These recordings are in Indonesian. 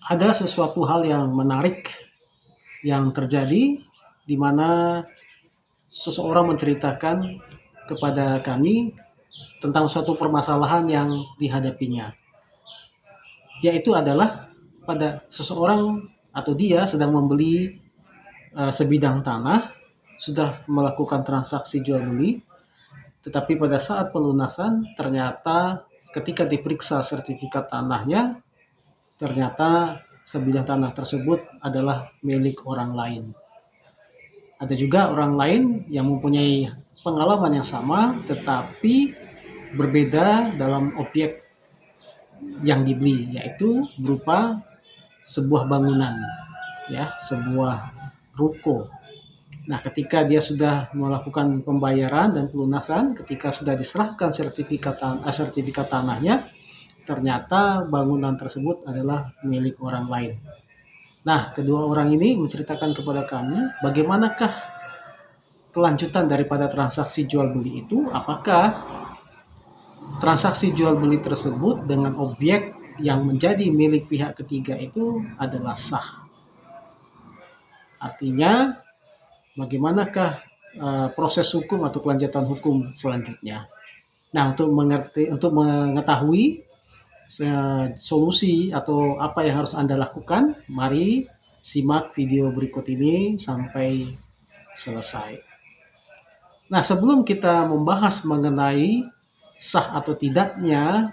ada sesuatu hal yang menarik yang terjadi di mana seseorang menceritakan kepada kami tentang suatu permasalahan yang dihadapinya, yaitu adalah pada seseorang atau dia sedang membeli sebidang tanah, sudah melakukan transaksi jual beli, tetapi pada saat pelunasan ternyata ketika diperiksa sertifikat tanahnya, ternyata sebidang tanah tersebut adalah milik orang lain. Ada juga orang lain yang mempunyai pengalaman yang sama tetapi berbeda dalam objek yang dibeli, yaitu berupa sebuah bangunan, ya, sebuah ruko. Nah, ketika dia sudah melakukan pembayaran dan pelunasan, ketika sudah diserahkan sertifikat tanahnya, ternyata bangunan tersebut adalah milik orang lain. Nah, kedua orang ini menceritakan kepada kami bagaimanakah kelanjutan daripada transaksi jual beli itu. Apakah transaksi jual beli tersebut dengan objek yang menjadi milik pihak ketiga itu adalah sah. Artinya, bagaimanakah proses hukum atau kelanjutan hukum selanjutnya. Nah, untuk mengetahui solusi atau apa yang harus Anda lakukan, mari simak video berikut ini sampai selesai. Nah, sebelum kita membahas mengenai sah atau tidaknya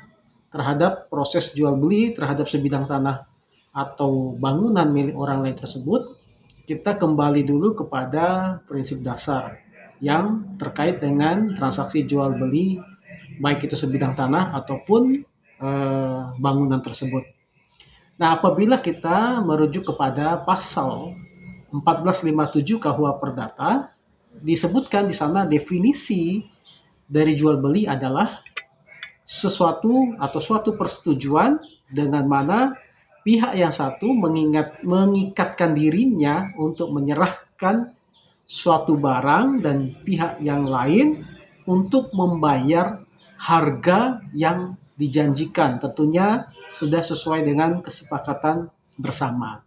terhadap proses jual beli terhadap sebidang tanah atau bangunan milik orang lain tersebut, kita kembali dulu kepada prinsip dasar yang terkait dengan transaksi jual beli, baik itu sebidang tanah ataupun bangunan tersebut. Nah, apabila kita merujuk kepada pasal 1457 KUH Perdata, disebutkan di sana definisi dari jual beli adalah sesuatu atau suatu persetujuan dengan mana pihak yang satu mengikatkan dirinya untuk menyerahkan suatu barang dan pihak yang lain untuk membayar harga yang dijanjikan, tentunya sudah sesuai dengan kesepakatan bersama.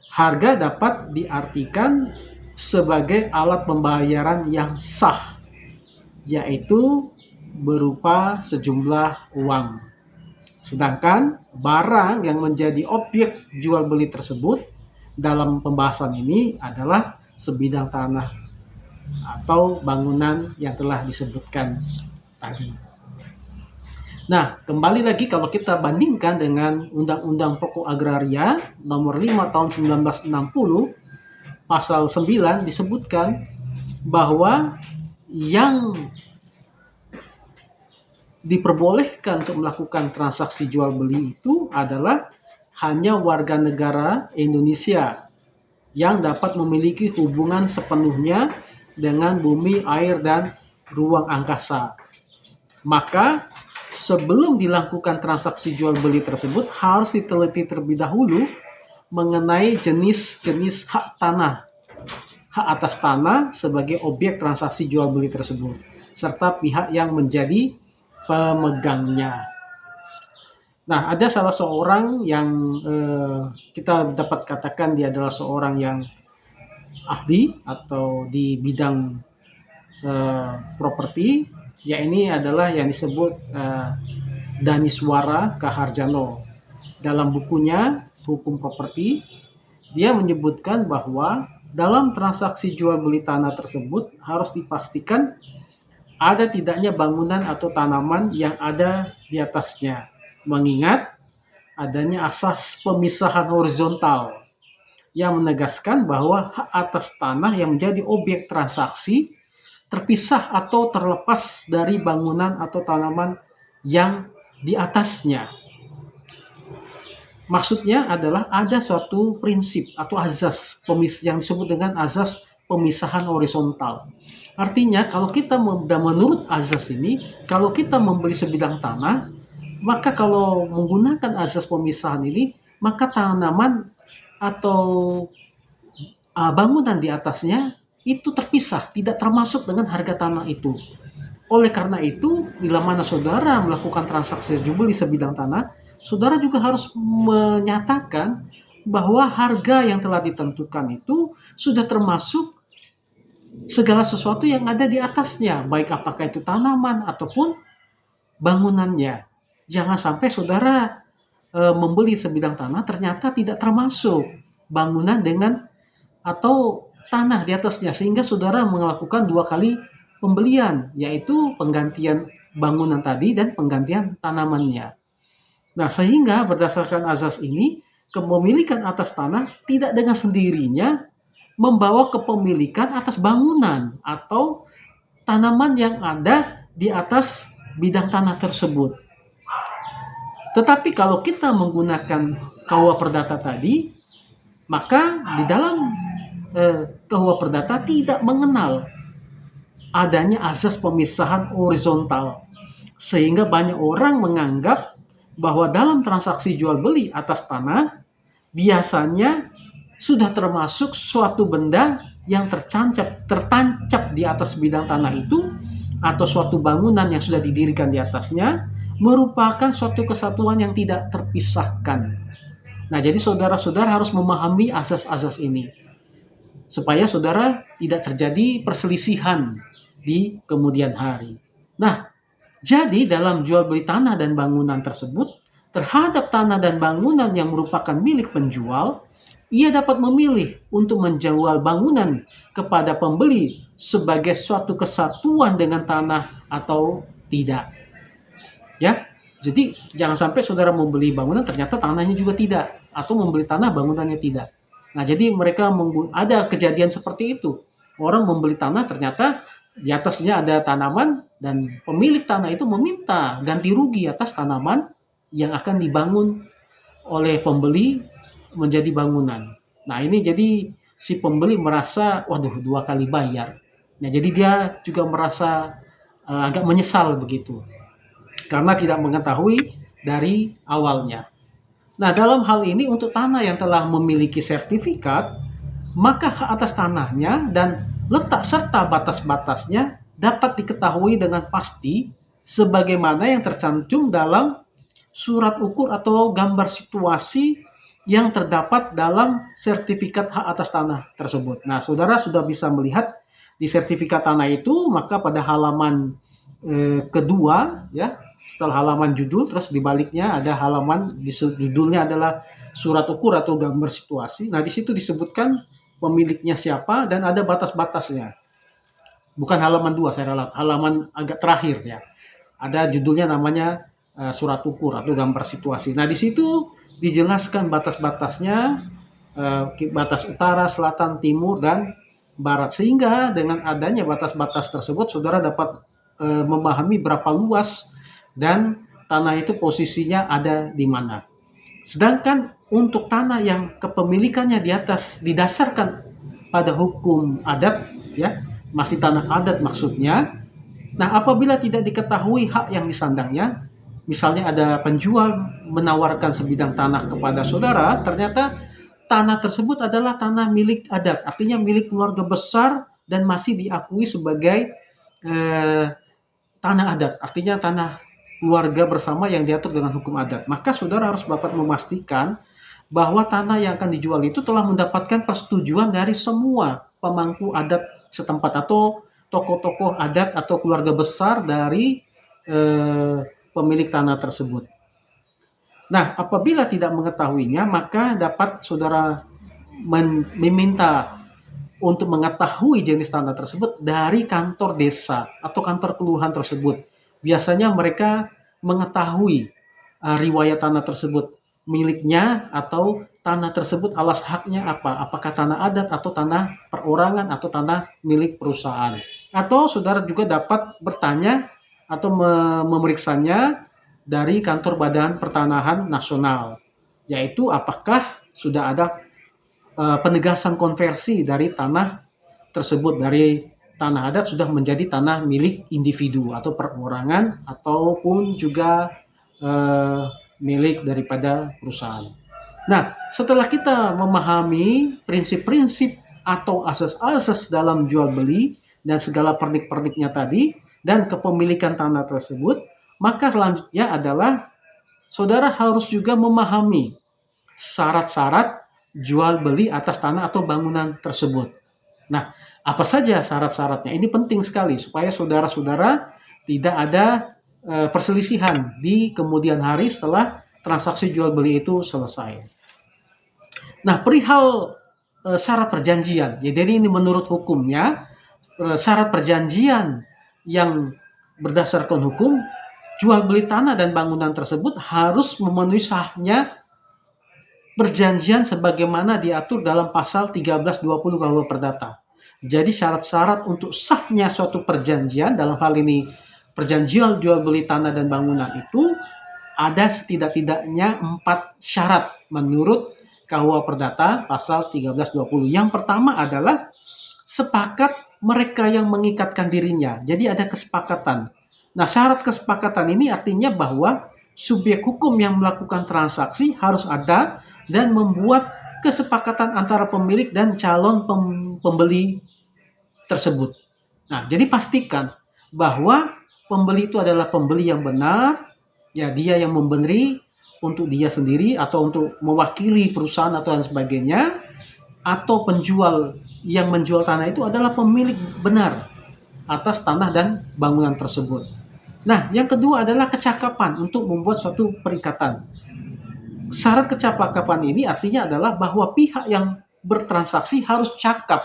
Harga dapat diartikan sebagai alat pembayaran yang sah, yaitu berupa sejumlah uang. Sedangkan barang yang menjadi objek jual beli tersebut dalam pembahasan ini adalah sebidang tanah atau bangunan yang telah disebutkan tadi. Nah, kembali lagi kalau kita bandingkan dengan Undang-Undang Pokok Agraria nomor 5 tahun 1960, pasal 9 disebutkan bahwa yang diperbolehkan untuk melakukan transaksi jual beli itu adalah hanya warga negara Indonesia yang dapat memiliki hubungan sepenuhnya dengan bumi, air, dan ruang angkasa. Maka sebelum dilakukan transaksi jual beli tersebut harus diteliti terlebih dahulu mengenai jenis-jenis hak tanah, hak atas tanah sebagai objek transaksi jual beli tersebut, serta pihak yang menjadi pemegangnya. Nah, ada salah seorang yang kita dapat katakan dia adalah seorang yang ahli atau di bidang properti, ya ini adalah yang disebut Daniswara Kaharjano. Dalam bukunya Hukum Properti, dia menyebutkan bahwa dalam transaksi jual beli tanah tersebut harus dipastikan ada tidaknya bangunan atau tanaman yang ada di atasnya, mengingat adanya asas pemisahan horizontal yang menegaskan bahwa hak atas tanah yang menjadi objek transaksi terpisah atau terlepas dari bangunan atau tanaman yang di atasnya. Maksudnya adalah ada suatu prinsip atau azas yang disebut dengan azas pemisahan horizontal. Artinya kalau kita menurut azas ini, kalau kita membeli sebidang tanah, maka kalau menggunakan azas pemisahan ini, maka tanaman atau bangunan di atasnya itu terpisah, tidak termasuk dengan harga tanah itu. Oleh karena itu, bila mana saudara melakukan transaksi jual beli sebidang tanah, saudara juga harus menyatakan bahwa harga yang telah ditentukan itu sudah termasuk segala sesuatu yang ada di atasnya, baik apakah itu tanaman ataupun bangunannya. Jangan sampai saudara membeli sebidang tanah ternyata tidak termasuk bangunan dengan atau tanah di atasnya, sehingga saudara melakukan 2 kali pembelian, yaitu penggantian bangunan tadi dan penggantian tanamannya. Nah, sehingga berdasarkan azas ini, kepemilikan atas tanah tidak dengan sendirinya membawa kepemilikan atas bangunan atau tanaman yang ada di atas bidang tanah tersebut. Tetapi kalau kita menggunakan KUA Perdata tadi, maka di dalam KUA Perdata tidak mengenal adanya azas pemisahan horizontal. Sehingga banyak orang menganggap bahwa dalam transaksi jual beli atas tanah biasanya sudah termasuk suatu benda yang tertancap di atas bidang tanah itu, atau suatu bangunan yang sudah didirikan di atasnya merupakan suatu kesatuan yang tidak terpisahkan. Nah, jadi saudara-saudara harus memahami azas-azas ini supaya saudara tidak terjadi perselisihan di kemudian hari. Nah, jadi dalam jual beli tanah dan bangunan tersebut, terhadap tanah dan bangunan yang merupakan milik penjual, ia dapat memilih untuk menjual bangunan kepada pembeli sebagai suatu kesatuan dengan tanah atau tidak. Ya, jadi jangan sampai saudara membeli bangunan ternyata tanahnya juga tidak, atau membeli tanah bangunannya tidak. Nah, jadi mereka ada kejadian seperti itu. Orang membeli tanah ternyata di atasnya ada tanaman dan pemilik tanah itu meminta ganti rugi atas tanaman yang akan dibangun oleh pembeli menjadi bangunan. Nah, ini jadi si pembeli merasa, waduh, 2 kali bayar. Nah, jadi dia juga merasa agak menyesal begitu, karena tidak mengetahui dari awalnya. Nah, dalam hal ini untuk tanah yang telah memiliki sertifikat, maka hak atas tanahnya dan letak serta batas-batasnya dapat diketahui dengan pasti sebagaimana yang tercantum dalam surat ukur atau gambar situasi yang terdapat dalam sertifikat hak atas tanah tersebut. Nah, saudara sudah bisa melihat di sertifikat tanah itu, maka pada halaman kedua, ya, setelah halaman judul, terus di baliknya ada halaman, di judulnya adalah surat ukur atau gambar situasi. Nah, di situ disebutkan pemiliknya siapa dan ada batas-batasnya. Bukan halaman 2, saya ralat, halaman agak terakhir ya. Ada judulnya namanya surat ukur atau gambar situasi. Nah, di situ dijelaskan batas-batasnya, batas utara, selatan, timur, dan barat. Sehingga dengan adanya batas-batas tersebut, saudara dapat memahami berapa luas dan tanah itu posisinya ada di mana. Sedangkan untuk tanah yang kepemilikannya di atas didasarkan pada hukum adat, ya, masih tanah adat maksudnya. Nah, apabila tidak diketahui hak yang disandangnya, misalnya ada penjual menawarkan sebidang tanah kepada saudara, ternyata tanah tersebut adalah tanah milik adat, artinya milik keluarga besar dan masih diakui sebagai tanah adat, artinya tanah keluarga bersama yang diatur dengan hukum adat. Maka saudara harus dapat memastikan bahwa tanah yang akan dijual itu telah mendapatkan persetujuan dari semua pemangku adat setempat atau tokoh-tokoh adat atau keluarga besar dari pemilik tanah tersebut. Nah, apabila tidak mengetahuinya, maka dapat saudara meminta untuk mengetahui jenis tanah tersebut dari kantor desa atau kantor kelurahan tersebut. Biasanya mereka mengetahui riwayat tanah tersebut, miliknya atau tanah tersebut alas haknya apa, apakah tanah adat atau tanah perorangan atau tanah milik perusahaan. Atau saudara juga dapat bertanya atau memeriksanya dari kantor Badan Pertanahan Nasional, yaitu apakah sudah ada penegasan konversi dari tanah tersebut, dari tanah adat sudah menjadi tanah milik individu atau perorangan ataupun juga milik daripada perusahaan. Nah, setelah kita memahami prinsip-prinsip atau asas-asas dalam jual beli dan segala pernik-perniknya tadi dan kepemilikan tanah tersebut, maka selanjutnya adalah saudara harus juga memahami syarat-syarat jual beli atas tanah atau bangunan tersebut. Nah, apa saja syarat-syaratnya? Ini penting sekali supaya saudara-saudara tidak ada perselisihan di kemudian hari setelah transaksi jual beli itu selesai. Nah, perihal syarat perjanjian, ya, jadi ini menurut hukumnya syarat perjanjian yang berdasarkan hukum, jual beli tanah dan bangunan tersebut harus memenuhi sahnya perjanjian sebagaimana diatur dalam pasal 1320 KUH Perdata. Jadi syarat-syarat untuk sahnya suatu perjanjian, dalam hal ini perjanjian jual beli tanah dan bangunan, itu ada setidak-tidaknya 4 syarat menurut KUH Perdata pasal 1320. Yang pertama adalah sepakat mereka yang mengikatkan dirinya. Jadi ada kesepakatan. Nah, syarat kesepakatan ini artinya bahwa subjek hukum yang melakukan transaksi harus ada dan membuat kesepakatan antara pemilik dan calon pembeli tersebut. Nah, jadi pastikan bahwa pembeli itu adalah pembeli yang benar, ya, dia yang memberi untuk dia sendiri atau untuk mewakili perusahaan atau dan sebagainya, atau penjual yang menjual tanah itu adalah pemilik benar atas tanah dan bangunan tersebut. Nah, yang kedua adalah kecakapan untuk membuat suatu perikatan. Syarat kecakapan ini artinya adalah bahwa pihak yang bertransaksi harus cakap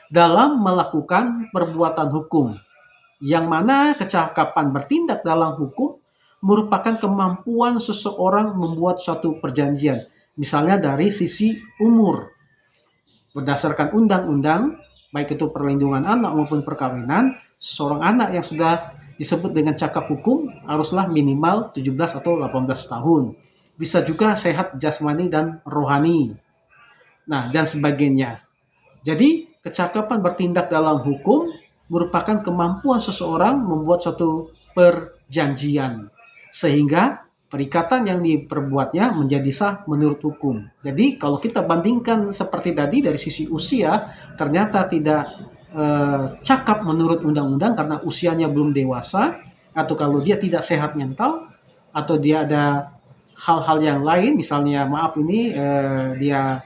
dalam melakukan perbuatan hukum, yang mana kecakapan bertindak dalam hukum merupakan kemampuan seseorang membuat suatu perjanjian. Misalnya dari sisi umur, berdasarkan undang-undang, baik itu perlindungan anak maupun perkawinan, seseorang anak yang sudah disebut dengan cakap hukum haruslah minimal 17 atau 18 tahun. Bisa juga sehat jasmani dan rohani. Nah, dan sebagainya. Jadi, kecakapan bertindak dalam hukum merupakan kemampuan seseorang membuat suatu perjanjian, sehingga perikatan yang diperbuatnya menjadi sah menurut hukum. Jadi, kalau kita bandingkan seperti tadi dari sisi usia, ternyata tidak cakap menurut undang-undang karena usianya belum dewasa, atau kalau dia tidak sehat mental, atau dia ada hal-hal yang lain, misalnya maaf ini dia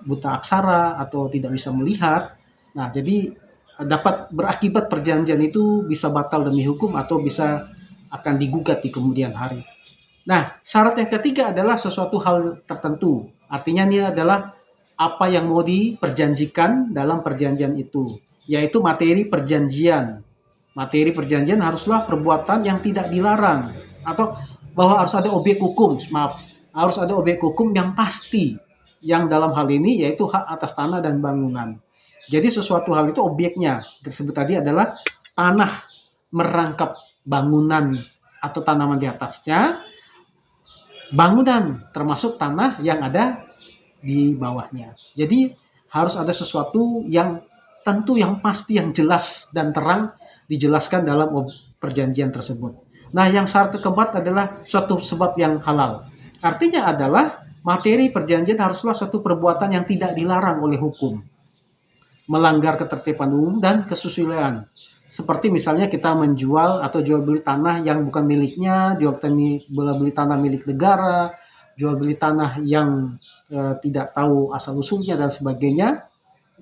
buta aksara atau tidak bisa melihat. Nah, jadi dapat berakibat perjanjian itu bisa batal demi hukum atau bisa akan digugat di kemudian hari. Nah, syarat yang ketiga adalah sesuatu hal tertentu. Artinya ini adalah apa yang mau diperjanjikan dalam perjanjian itu, yaitu materi perjanjian. Materi perjanjian haruslah perbuatan yang tidak dilarang, atau bahwa harus ada objek hukum, harus ada objek hukum yang pasti, yang dalam hal ini yaitu hak atas tanah dan bangunan. Jadi sesuatu hal itu objeknya, tersebut tadi adalah tanah merangkap bangunan atau tanaman di atasnya, bangunan termasuk tanah yang ada di bawahnya. Jadi harus ada sesuatu yang tentu, yang pasti, yang jelas dan terang dijelaskan dalam perjanjian tersebut. Nah, yang syarat keempat adalah suatu sebab yang halal. Artinya adalah materi perjanjian haruslah suatu perbuatan yang tidak dilarang oleh hukum, melanggar ketertiban umum dan kesusilaan. Seperti misalnya kita menjual atau jual beli tanah yang bukan miliknya, jual beli tanah milik negara, jual beli tanah yang tidak tahu asal usulnya dan sebagainya,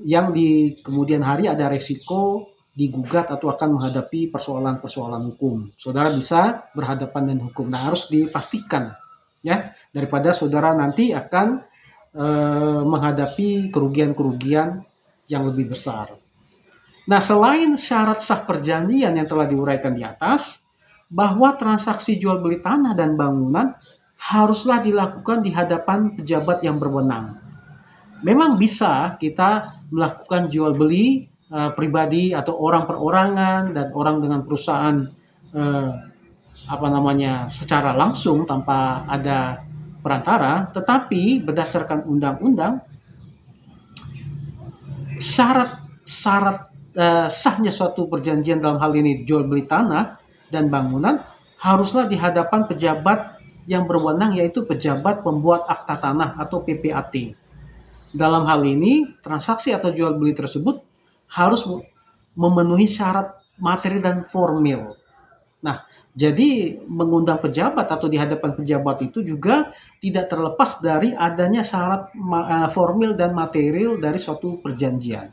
yang di kemudian hari ada resiko digugat atau akan menghadapi persoalan-persoalan hukum. Saudara bisa berhadapan dengan hukum. Nah, harus dipastikan, ya, daripada saudara nanti akan menghadapi kerugian-kerugian yang lebih besar. Nah, selain syarat sah perjanjian yang telah diuraikan di atas, bahwa transaksi jual beli tanah dan bangunan haruslah dilakukan di hadapan pejabat yang berwenang. Memang bisa kita melakukan jual beli pribadi atau orang perorangan dan orang dengan perusahaan secara langsung tanpa ada perantara, tetapi berdasarkan undang-undang syarat sahnya suatu perjanjian dalam hal ini jual beli tanah dan bangunan haruslah di hadapan pejabat yang berwenang, yaitu pejabat pembuat akta tanah atau PPAT. Dalam hal ini transaksi atau jual beli tersebut harus memenuhi syarat materi dan formil. Nah, jadi mengundang pejabat atau di hadapan pejabat itu juga tidak terlepas dari adanya syarat formil dan material dari suatu perjanjian.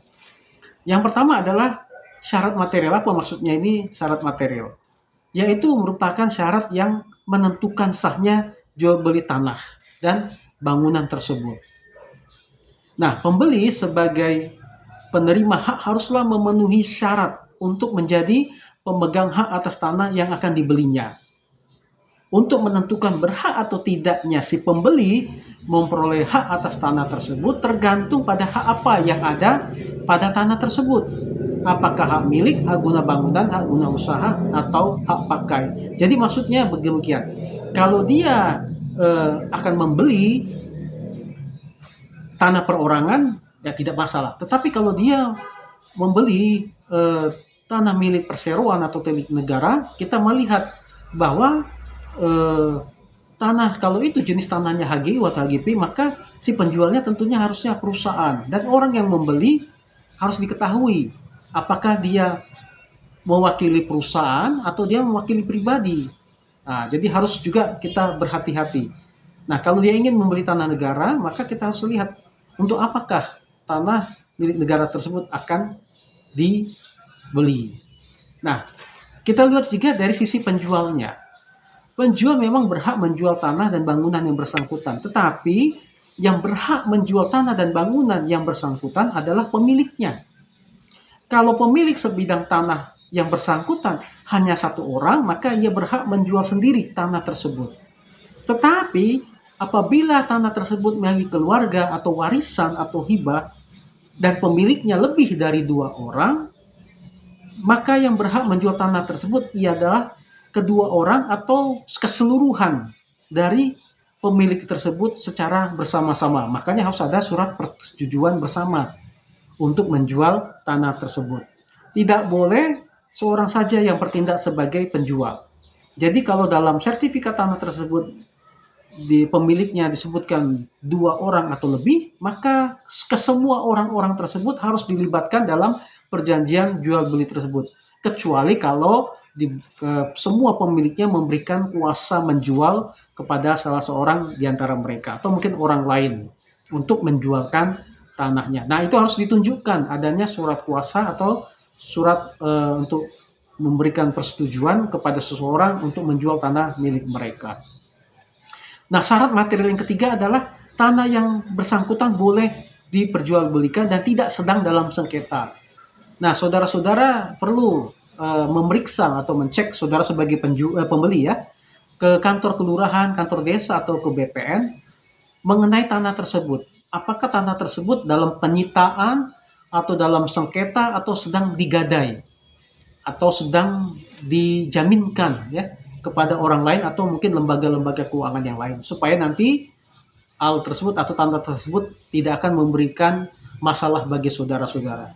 Yang pertama adalah syarat material. Apa maksudnya ini syarat material? Yaitu merupakan syarat yang menentukan sahnya jual beli tanah dan bangunan tersebut. Nah, pembeli sebagai penerima hak haruslah memenuhi syarat untuk menjadi pemegang hak atas tanah yang akan dibelinya. Untuk menentukan berhak atau tidaknya si pembeli memperoleh hak atas tanah tersebut tergantung pada hak apa yang ada pada tanah tersebut. Apakah hak milik, hak guna bangunan, hak guna usaha, atau hak pakai. Jadi maksudnya demikian. Kalau dia akan membeli tanah perorangan, ya tidak masalah. Tetapi kalau dia membeli tanah milik perseroan atau milik negara, kita melihat bahwa tanah kalau itu jenis tanahnya HGU atau HGP, maka si penjualnya tentunya harusnya perusahaan, dan orang yang membeli harus diketahui apakah dia mewakili perusahaan atau dia mewakili pribadi. Nah, jadi harus juga kita berhati-hati. Nah, kalau dia ingin membeli tanah negara, maka kita harus lihat untuk apakah tanah milik negara tersebut akan dibeli. Nah, kita lihat juga dari sisi penjualnya. Penjual memang berhak menjual tanah dan bangunan yang bersangkutan, tetapi yang berhak menjual tanah dan bangunan yang bersangkutan adalah pemiliknya. Kalau pemilik sebidang tanah yang bersangkutan hanya satu orang, maka ia berhak menjual sendiri tanah tersebut. Tetapi apabila tanah tersebut milik keluarga atau warisan atau hibah dan pemiliknya lebih dari 2 orang, maka yang berhak menjual tanah tersebut adalah kedua orang atau keseluruhan dari pemilik tersebut secara bersama-sama. Makanya harus ada surat persetujuan bersama untuk menjual tanah tersebut. Tidak boleh seorang saja yang bertindak sebagai penjual. Jadi kalau dalam sertifikat tanah tersebut di pemiliknya disebutkan 2 orang atau lebih, maka kesemua orang-orang tersebut harus dilibatkan dalam perjanjian jual beli tersebut. Kecuali kalau semua pemiliknya memberikan kuasa menjual kepada salah seorang di antara mereka atau mungkin orang lain untuk menjualkan tanahnya. Nah, itu harus ditunjukkan adanya surat kuasa atau surat untuk memberikan persetujuan kepada seseorang untuk menjual tanah milik mereka. Nah, syarat material yang ketiga adalah tanah yang bersangkutan boleh diperjualbelikan dan tidak sedang dalam sengketa. Nah, saudara-saudara perlu memeriksa atau mencek saudara sebagai pembeli ya ke kantor kelurahan, kantor desa atau ke BPN mengenai tanah tersebut. Apakah tanah tersebut dalam penyitaan atau dalam sengketa atau sedang digadai atau sedang dijaminkan ya kepada orang lain atau mungkin lembaga-lembaga keuangan yang lain, supaya nanti hal tersebut atau tanah tersebut tidak akan memberikan masalah bagi saudara-saudara.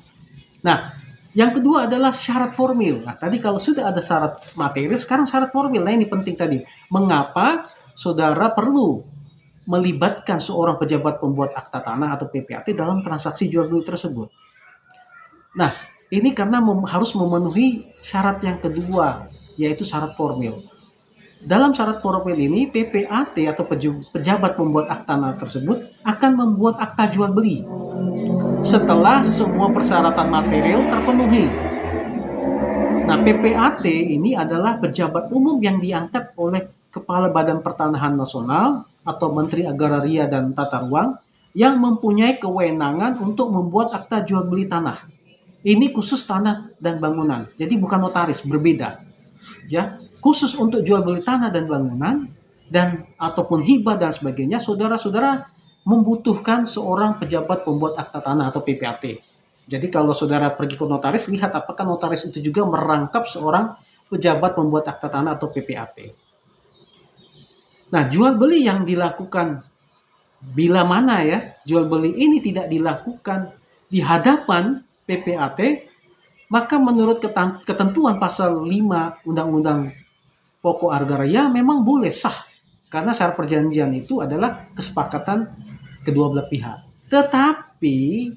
Nah, yang kedua adalah syarat formil. Nah, tadi kalau sudah ada syarat material, sekarang syarat formil. Nah, ini penting tadi. Mengapa saudara perlu melibatkan seorang pejabat pembuat akta tanah atau PPAT dalam transaksi jual beli tersebut? Nah, ini karena harus memenuhi syarat yang kedua, yaitu syarat formil. Dalam syarat formil ini, PPAT atau pejabat pembuat akta tanah tersebut akan membuat akta jual beli setelah semua persyaratan material terpenuhi. Nah, PPAT ini adalah pejabat umum yang diangkat oleh Kepala Badan Pertanahan Nasional atau Menteri Agraria dan Tata Ruang yang mempunyai kewenangan untuk membuat akta jual beli tanah. Ini khusus tanah dan bangunan. Jadi bukan notaris, berbeda. Ya, khusus untuk jual beli tanah dan bangunan dan ataupun hibah dan sebagainya, saudara-saudara membutuhkan seorang pejabat pembuat akta tanah atau PPAT. Jadi kalau saudara pergi ke notaris, lihat apakah notaris itu juga merangkap seorang pejabat pembuat akta tanah atau PPAT. Nah, jual beli yang dilakukan bila mana ya, jual beli ini tidak dilakukan di hadapan PPAT, maka menurut ketentuan pasal 5 Undang-Undang Pokok Agraria memang boleh sah. Karena syarat perjanjian itu adalah kesepakatan kedua belah pihak. Tetapi,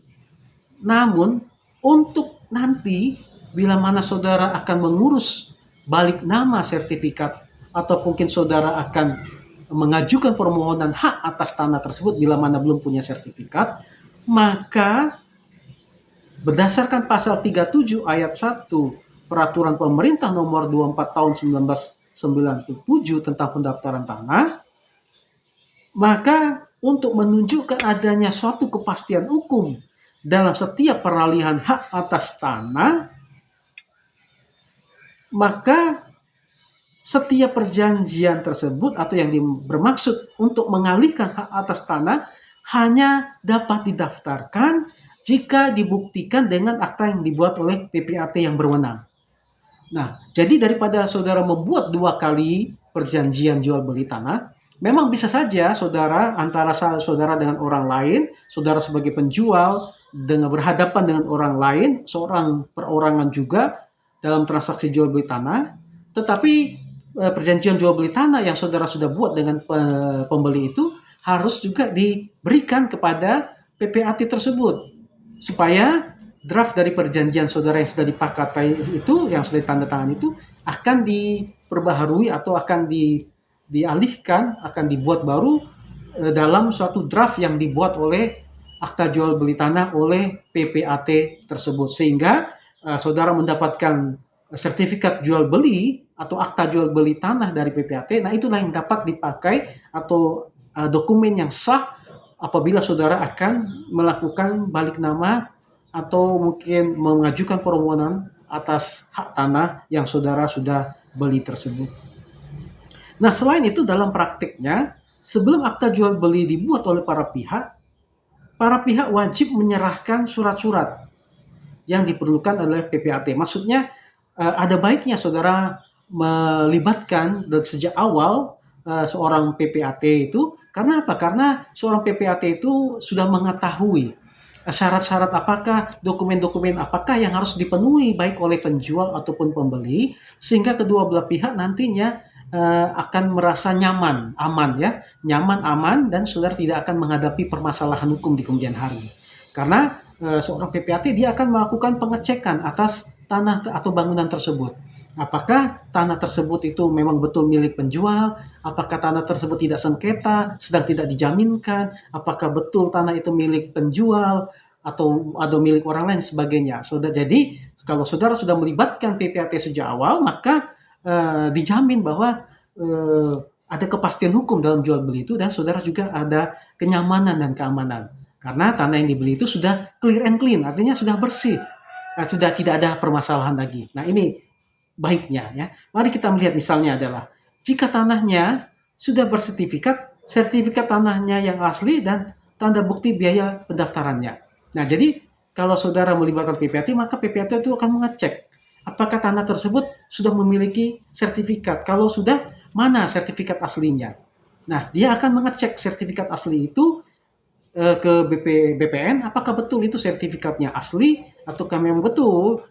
namun untuk nanti bila mana saudara akan mengurus balik nama sertifikat atau mungkin saudara akan mengajukan permohonan hak atas tanah tersebut bila mana belum punya sertifikat, maka berdasarkan pasal 37 ayat 1 Peraturan Pemerintah Nomor 24 Tahun 1997 tentang pendaftaran tanah, maka untuk menunjukkan adanya suatu kepastian hukum dalam setiap peralihan hak atas tanah, maka setiap perjanjian tersebut atau yang bermaksud untuk mengalihkan hak atas tanah hanya dapat didaftarkan jika dibuktikan dengan akta yang dibuat oleh PPAT yang berwenang. Nah, jadi daripada saudara membuat 2 kali perjanjian jual beli tanah, memang bisa saja saudara antara saudara dengan orang lain, saudara sebagai penjual dengan berhadapan dengan orang lain, seorang perorangan juga dalam transaksi jual beli tanah, tetapi perjanjian jual beli tanah yang saudara sudah buat dengan pembeli itu harus juga diberikan kepada PPAT tersebut supaya draft dari perjanjian saudara yang sudah dipakati itu, yang sudah ditandatangani itu akan diperbaharui atau akan dialihkan, akan dibuat baru dalam suatu draft yang dibuat oleh akta jual beli tanah oleh PPAT tersebut, sehingga saudara mendapatkan sertifikat jual beli atau akta jual beli tanah dari PPAT. Nah, itulah yang dapat dipakai atau dokumen yang sah apabila saudara akan melakukan balik nama atau mungkin mengajukan permohonan atas hak tanah yang saudara sudah beli tersebut. Nah, selain itu dalam praktiknya, sebelum akta jual beli dibuat oleh para pihak wajib menyerahkan surat-surat yang diperlukan oleh PPAT. Maksudnya ada baiknya saudara melibatkan dari sejak awal seorang PPAT itu. Karena apa? Karena seorang PPAT itu sudah mengetahui syarat-syarat apakah, dokumen-dokumen apakah yang harus dipenuhi baik oleh penjual ataupun pembeli, sehingga kedua belah pihak nantinya akan merasa nyaman, aman, dan saudara tidak akan menghadapi permasalahan hukum di kemudian hari. Karena seorang PPAT dia akan melakukan pengecekan atas tanah atau bangunan tersebut. Apakah tanah tersebut itu memang betul milik penjual? Apakah tanah tersebut tidak sengketa, sedang tidak dijaminkan? Apakah betul tanah itu milik penjual atau milik orang lain sebagainya? Jadi kalau saudara sudah melibatkan PPAT sejak awal, maka dijamin bahwa ada kepastian hukum dalam jual beli itu, dan saudara juga ada kenyamanan dan keamanan. Karena tanah yang dibeli itu sudah clear and clean, artinya sudah bersih, sudah tidak ada permasalahan lagi. Nah, ini baiknya ya. Mari kita melihat misalnya adalah jika tanahnya sudah bersertifikat, sertifikat tanahnya yang asli dan tanda bukti biaya pendaftarannya. Nah, jadi kalau saudara melibatkan PPAT, maka PPAT itu akan mengecek apakah tanah tersebut sudah memiliki sertifikat. Kalau sudah, mana sertifikat aslinya? Nah, dia akan mengecek sertifikat asli itu ke BPN, apakah betul itu sertifikatnya asli ataukah memang betul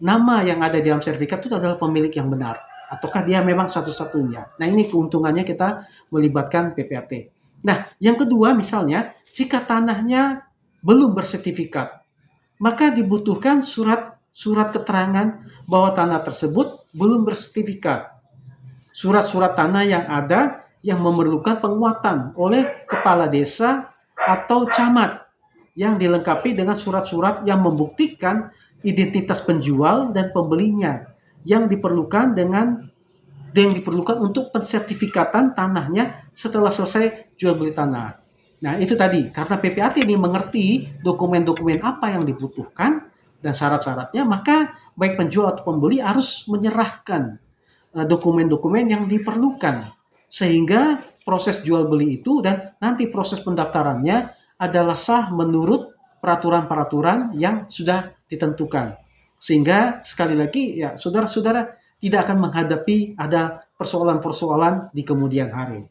nama yang ada di dalam sertifikat itu adalah pemilik yang benar, ataukah dia memang satu-satunya. Nah, ini keuntungannya kita melibatkan PPAT. Nah, yang kedua misalnya, jika tanahnya belum bersertifikat, maka dibutuhkan surat keterangan bahwa tanah tersebut belum bersertifikat. Surat-surat tanah yang ada yang memerlukan penguatan oleh kepala desa atau camat, yang dilengkapi dengan surat-surat yang membuktikan identitas penjual dan pembelinya yang diperlukan untuk pensertifikatan tanahnya setelah selesai jual beli tanah. Nah, itu tadi, karena PPAT ini mengerti dokumen-dokumen apa yang dibutuhkan dan syarat-syaratnya, maka baik penjual atau pembeli harus menyerahkan dokumen-dokumen yang diperlukan, sehingga proses jual beli itu dan nanti proses pendaftarannya adalah sah menurut peraturan-peraturan yang sudah ditentukan. Sehingga sekali lagi ya, saudara-saudara tidak akan menghadapi ada persoalan-persoalan di kemudian hari.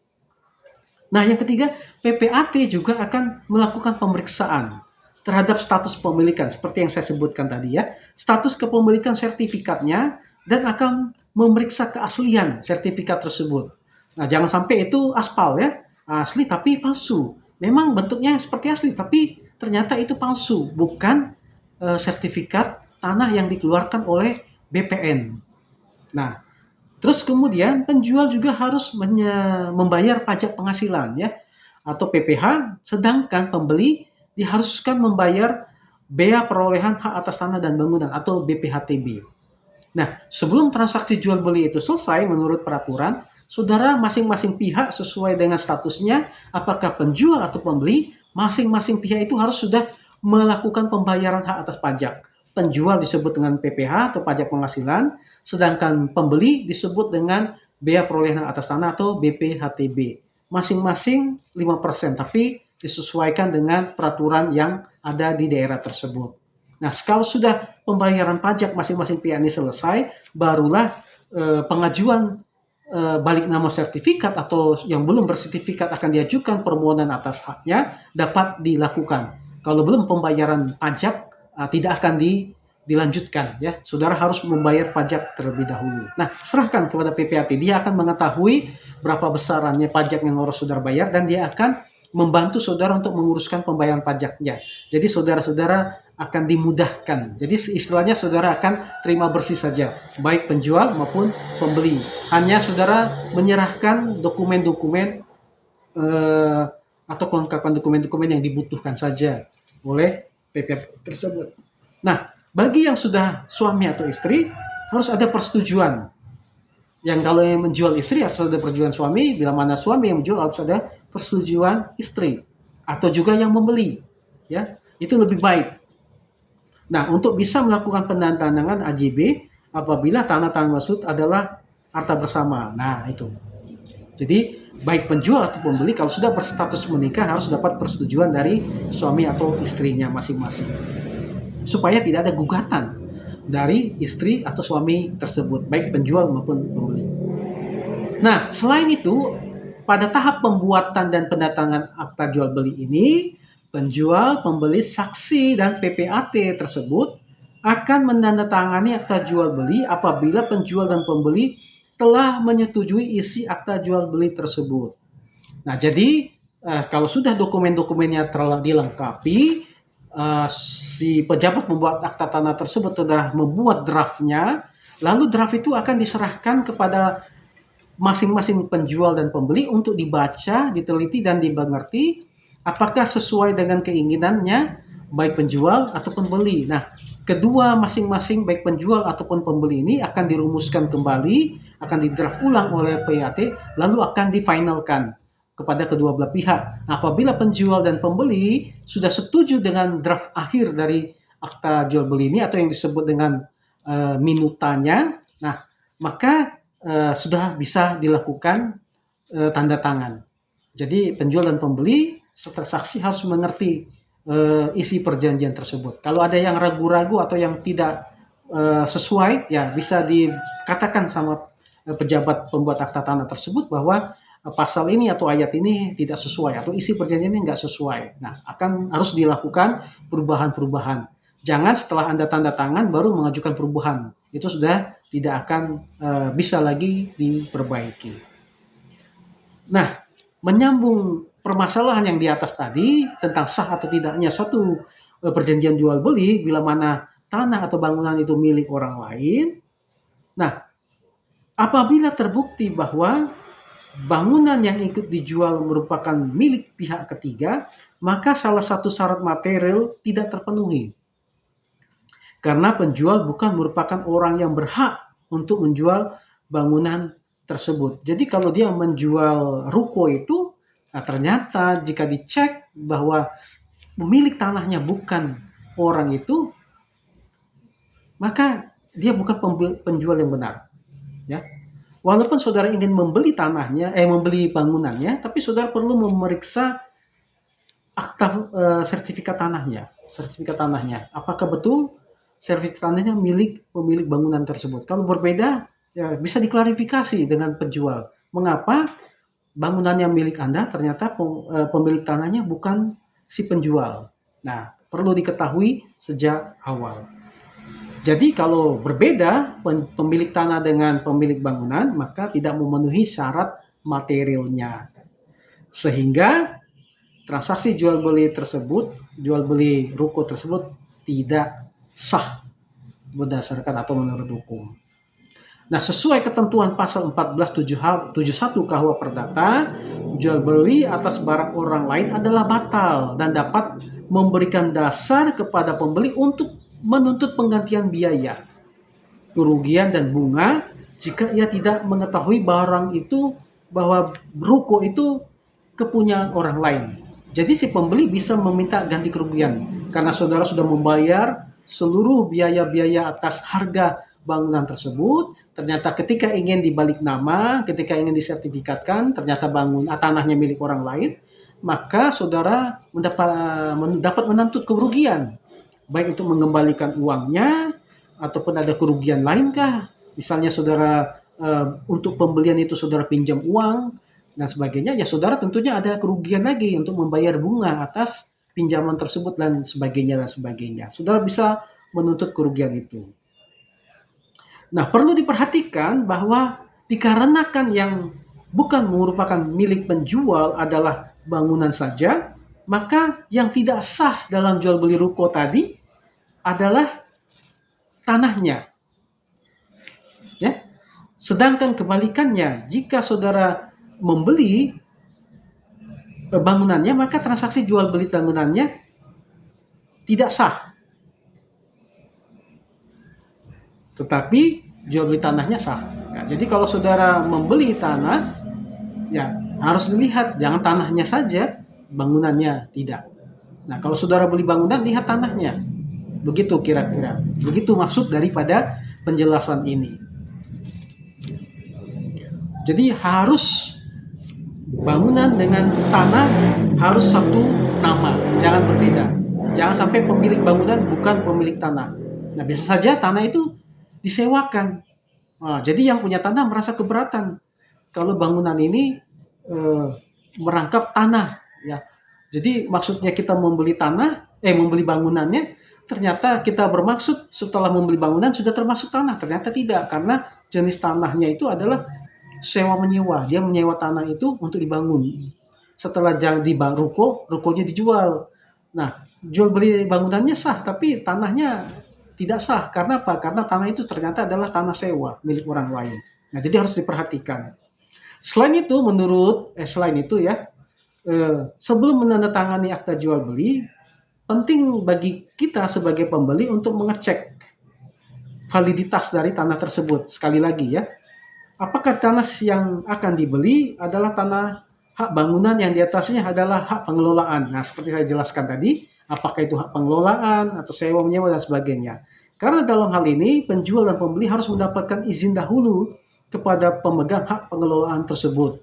Nah, yang ketiga, PPAT juga akan melakukan pemeriksaan terhadap status pemilikan seperti yang saya sebutkan tadi ya, status kepemilikan sertifikatnya, dan akan memeriksa keaslian sertifikat tersebut. Nah, jangan sampai itu aspal ya, asli tapi palsu. Memang bentuknya seperti asli tapi ternyata itu palsu, bukan sertifikat tanah yang dikeluarkan oleh BPN. Nah, terus kemudian penjual juga harus membayar pajak penghasilan ya atau PPh, sedangkan pembeli diharuskan membayar bea perolehan hak atas tanah dan bangunan atau BPHTB. Nah, sebelum transaksi jual beli itu selesai menurut peraturan, saudara masing-masing pihak sesuai dengan statusnya, apakah penjual atau pembeli, masing-masing pihak itu harus sudah melakukan pembayaran hak atas pajak. Penjual disebut dengan PPh atau pajak penghasilan, sedangkan pembeli disebut dengan bea perolehan atas tanah atau BPHTB. Masing-masing 5%, tapi disesuaikan dengan peraturan yang ada di daerah tersebut. Nah, kalau sudah pembayaran pajak masing-masing pihak ini selesai, barulah pengajuan balik nama sertifikat atau yang belum bersertifikat akan diajukan permohonan atas haknya dapat dilakukan. Kalau belum pembayaran pajak tidak akan dilanjutkan ya. Saudara harus membayar pajak terlebih dahulu. Nah, serahkan kepada PPAT. Dia akan mengetahui berapa besarannya pajak yang harus saudara bayar dan dia akan membantu saudara untuk menguruskan pembayaran pajaknya. Jadi saudara-saudara akan dimudahkan. Jadi istilahnya saudara akan terima bersih saja, baik penjual maupun pembeli. Hanya saudara menyerahkan dokumen-dokumen atau kelengkapan dokumen-dokumen yang dibutuhkan saja oleh PPAT tersebut. Nah, bagi yang sudah suami atau istri harus ada persetujuan. Yang kalau yang menjual istri harus ada persetujuan suami, bila mana suami yang menjual harus ada persetujuan istri atau juga yang membeli. Ya, itu lebih baik. Nah, untuk bisa melakukan penandatanganan AJB apabila tanah-tanah maksud adalah harta bersama. Nah, itu. Jadi, baik penjual atau pembeli kalau sudah berstatus menikah harus dapat persetujuan dari suami atau istrinya masing-masing. Supaya tidak ada gugatan dari istri atau suami tersebut, baik penjual maupun pembeli. Nah, selain itu, pada tahap pembuatan dan pendatangan akta jual beli ini, penjual, pembeli, saksi, dan PPAT tersebut akan menandatangani akta jual beli apabila penjual dan pembeli telah menyetujui isi akta jual beli tersebut. Nah, jadi kalau sudah dokumen-dokumennya telah dilengkapi, si pejabat pembuat akta tanah tersebut sudah membuat draftnya, lalu draft itu akan diserahkan kepada masing-masing penjual dan pembeli untuk dibaca, diteliti, dan dimengerti apakah sesuai dengan keinginannya baik penjual ataupun pembeli. Nah, kedua masing-masing baik penjual ataupun pembeli ini akan dirumuskan kembali, akan didraft ulang oleh PAT, lalu akan difinalkan kepada kedua belah pihak. Nah, apabila penjual dan pembeli sudah setuju dengan draft akhir dari akta jual beli ini atau yang disebut dengan minutanya, nah maka sudah bisa dilakukan tanda tangan. Jadi penjual dan pembeli serta saksi harus mengerti isi perjanjian tersebut. Kalau ada yang ragu-ragu atau yang tidak sesuai, ya bisa dikatakan sama pejabat pembuat akta tanah tersebut bahwa pasal ini atau ayat ini tidak sesuai atau isi perjanjian ini nggak sesuai. Nah, harus dilakukan perubahan-perubahan. Jangan setelah Anda tanda tangan baru mengajukan perubahan. Itu sudah tidak akan bisa lagi diperbaiki. Nah, menyambung permasalahan yang di atas tadi tentang sah atau tidaknya suatu perjanjian jual beli bila mana tanah atau bangunan itu milik orang lain. Nah, apabila terbukti bahwa bangunan yang ikut dijual merupakan milik pihak ketiga, maka salah satu syarat material tidak terpenuhi. Karena penjual bukan merupakan orang yang berhak untuk menjual bangunan tersebut. Jadi kalau dia menjual ruko itu, nah ternyata jika dicek bahwa pemilik tanahnya bukan orang itu, maka dia bukan penjual yang benar. Ya. Walaupun saudara ingin membeli tanahnya, membeli bangunannya, tapi saudara perlu memeriksa akta sertifikat tanahnya. Apakah betul sertifikat tanahnya milik pemilik bangunan tersebut? Kalau berbeda, ya bisa diklarifikasi dengan penjual. Mengapa bangunannya milik Anda ternyata pemilik tanahnya bukan si penjual? Nah, perlu diketahui sejak awal. Jadi kalau berbeda pemilik tanah dengan pemilik bangunan, maka tidak memenuhi syarat materialnya. Sehingga transaksi jual beli ruko tersebut tidak sah berdasarkan atau menurut hukum. Nah, sesuai ketentuan pasal 1471 KUH Perdata, jual beli atas barang orang lain adalah batal dan dapat memberikan dasar kepada pembeli untuk menuntut penggantian biaya, kerugian dan bunga jika ia tidak mengetahui barang itu, bahwa ruko itu kepunyaan orang lain. Jadi si pembeli bisa meminta ganti kerugian karena saudara sudah membayar seluruh biaya-biaya atas harga bangunan tersebut. Ternyata ketika ingin dibalik nama, ketika ingin disertifikatkan, ternyata tanahnya milik orang lain, maka saudara mendapat menuntut kerugian, baik untuk mengembalikan uangnya ataupun ada kerugian lain kah? Misalnya saudara untuk pembelian itu saudara pinjam uang dan sebagainya, ya saudara tentunya ada kerugian lagi untuk membayar bunga atas pinjaman tersebut dan sebagainya dan sebagainya. Saudara bisa menuntut kerugian itu. Nah, perlu diperhatikan bahwa dikarenakan yang bukan merupakan milik penjual adalah bangunan saja, maka yang tidak sah dalam jual beli ruko tadi adalah tanahnya. Ya. Sedangkan kebalikannya, jika saudara membeli bangunannya, maka transaksi jual beli bangunannya tidak sah. Tetapi jual beli tanahnya sah. Ya, jadi kalau saudara membeli tanah, ya harus dilihat, jangan tanahnya saja, bangunannya tidak. Nah, kalau saudara beli bangunan, lihat tanahnya. Begitu kira-kira. Begitu maksud daripada penjelasan ini. Jadi harus bangunan dengan tanah harus satu nama, jangan berbeda. Jangan sampai pemilik bangunan bukan pemilik tanah. Nah, bisa saja tanah itu disewakan. Nah, jadi yang punya tanah merasa keberatan kalau bangunan ini merangkap tanah, ya. Jadi maksudnya kita membeli membeli bangunannya, ternyata kita bermaksud setelah membeli bangunan sudah termasuk tanah. Ternyata tidak, karena jenis tanahnya itu adalah sewa menyewa. Dia menyewa tanah itu untuk dibangun. Setelah jadi rukonya dijual. Nah, jual beli bangunannya sah, tapi tanahnya tidak sah. Karena apa? Karena tanah itu ternyata adalah tanah sewa milik orang lain. Nah, jadi harus diperhatikan. Selain itu sebelum menandatangani akta jual beli, penting bagi kita sebagai pembeli untuk mengecek validitas dari tanah tersebut. Sekali lagi ya, apakah tanah yang akan dibeli adalah tanah hak bangunan yang di atasnya adalah hak pengelolaan. Nah, seperti saya jelaskan tadi, apakah itu hak pengelolaan atau sewa menyewa dan sebagainya. Karena dalam hal ini penjual dan pembeli harus mendapatkan izin dahulu kepada pemegang hak pengelolaan tersebut,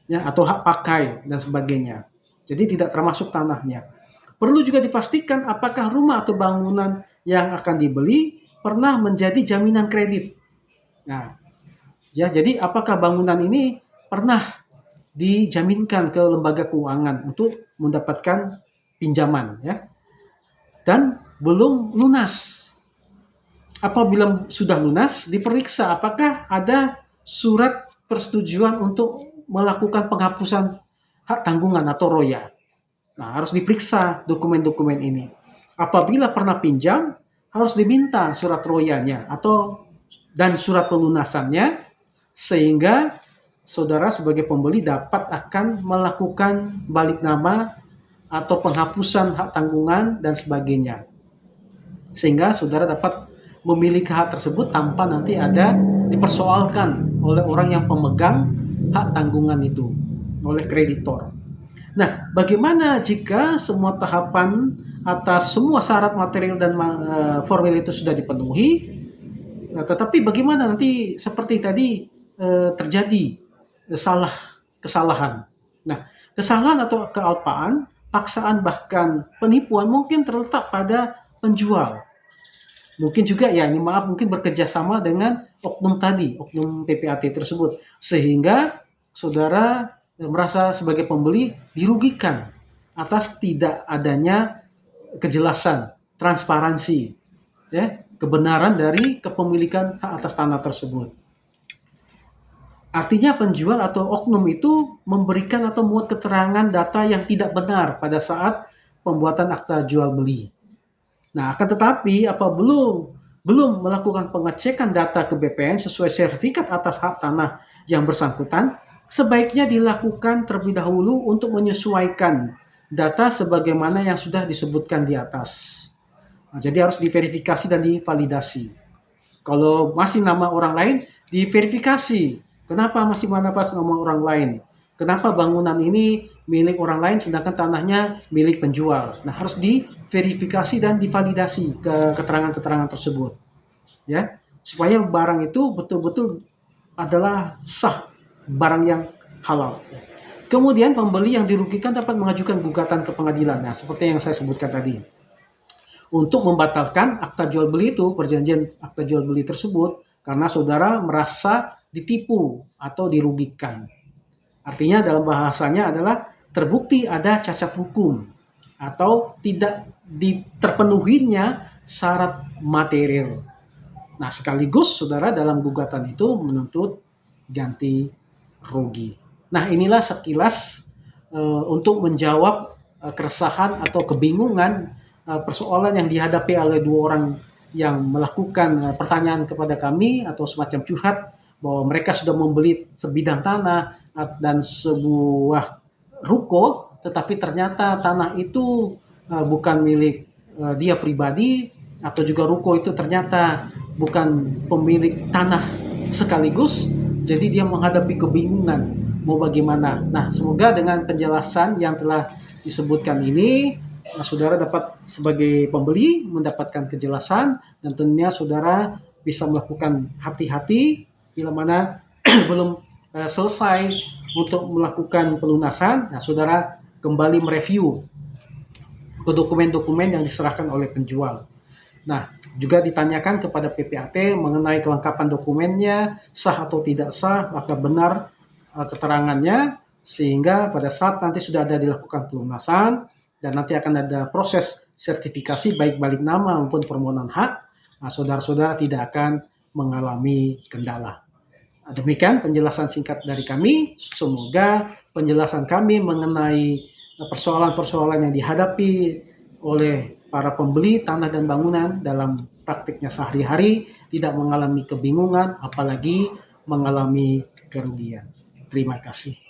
ya, atau hak pakai dan sebagainya. Jadi tidak termasuk tanahnya. Perlu juga dipastikan apakah rumah atau bangunan yang akan dibeli pernah menjadi jaminan kredit. Nah, ya, jadi apakah bangunan ini pernah dijaminkan ke lembaga keuangan untuk mendapatkan pinjaman, ya, dan belum lunas. Apabila sudah lunas, diperiksa apakah ada surat persetujuan untuk melakukan penghapusan hak tanggungan atau roya. Nah, harus diperiksa dokumen-dokumen ini. Apabila pernah pinjam, harus diminta surat royanya dan surat pelunasannya, sehingga saudara sebagai pembeli dapat akan melakukan balik nama atau penghapusan hak tanggungan dan sebagainya. Sehingga saudara dapat memiliki hak tersebut tanpa nanti ada dipersoalkan oleh orang yang pemegang hak tanggungan itu, oleh kreditor. Nah, bagaimana jika semua tahapan atas semua syarat material dan formil itu sudah dipenuhi, tetapi bagaimana nanti seperti tadi terjadi kesalahan. Nah, kesalahan atau kealpaan, paksaan bahkan penipuan mungkin terletak pada penjual. Mungkin juga mungkin bekerja sama dengan oknum PPAT tersebut, sehingga saudara merasa sebagai pembeli dirugikan atas tidak adanya kejelasan, transparansi, ya, kebenaran dari kepemilikan hak atas tanah tersebut. Artinya penjual atau oknum itu memberikan atau membuat keterangan data yang tidak benar pada saat pembuatan akta jual beli. Nah, akan tetapi apabila belum melakukan pengecekan data ke BPN sesuai sertifikat atas hak tanah yang bersangkutan, sebaiknya dilakukan terlebih dahulu untuk menyesuaikan data sebagaimana yang sudah disebutkan di atas. Nah, jadi harus diverifikasi dan divalidasi. Kalau masih nama orang lain, diverifikasi. Kenapa masih mendapat nama orang lain? Kenapa bangunan ini milik orang lain sedangkan tanahnya milik penjual? Nah, harus diverifikasi dan divalidasi ke keterangan-keterangan tersebut. Ya, supaya barang itu betul-betul adalah sah, barang yang halal. Kemudian pembeli yang dirugikan dapat mengajukan gugatan ke pengadilan. Nah, seperti yang saya sebutkan tadi. Untuk membatalkan akta jual beli itu, perjanjian akta jual beli tersebut, karena saudara merasa ditipu atau dirugikan. Artinya dalam bahasanya adalah terbukti ada cacat hukum atau tidak terpenuhinya syarat material. Nah, sekaligus saudara dalam gugatan itu menuntut ganti rugi. Nah, inilah sekilas untuk menjawab keresahan atau kebingungan persoalan yang dihadapi oleh dua orang yang melakukan pertanyaan kepada kami atau semacam curhat bahwa mereka sudah membeli sebidang tanah dan sebuah ruko, tetapi ternyata tanah itu bukan milik dia pribadi, atau juga ruko itu ternyata bukan pemilik tanah sekaligus, jadi dia menghadapi kebingungan mau bagaimana. Nah, semoga dengan penjelasan yang telah disebutkan ini, saudara dapat sebagai pembeli mendapatkan kejelasan, dan tentunya saudara bisa melakukan hati-hati bila mana belum selesai untuk melakukan pelunasan. Nah, saudara kembali mereview ke dokumen-dokumen yang diserahkan oleh penjual. Nah, juga ditanyakan kepada PPAT mengenai kelengkapan dokumennya, sah atau tidak sah, apakah benar keterangannya, sehingga pada saat nanti sudah ada dilakukan pelunasan dan nanti akan ada proses sertifikasi baik balik nama maupun permohonan hak, nah, saudara-saudara tidak akan mengalami kendala. Nah, demikian penjelasan singkat dari kami. Semoga penjelasan kami mengenai persoalan-persoalan yang dihadapi oleh para pembeli tanah dan bangunan dalam praktiknya sehari-hari tidak mengalami kebingungan, apalagi mengalami kerugian. Terima kasih.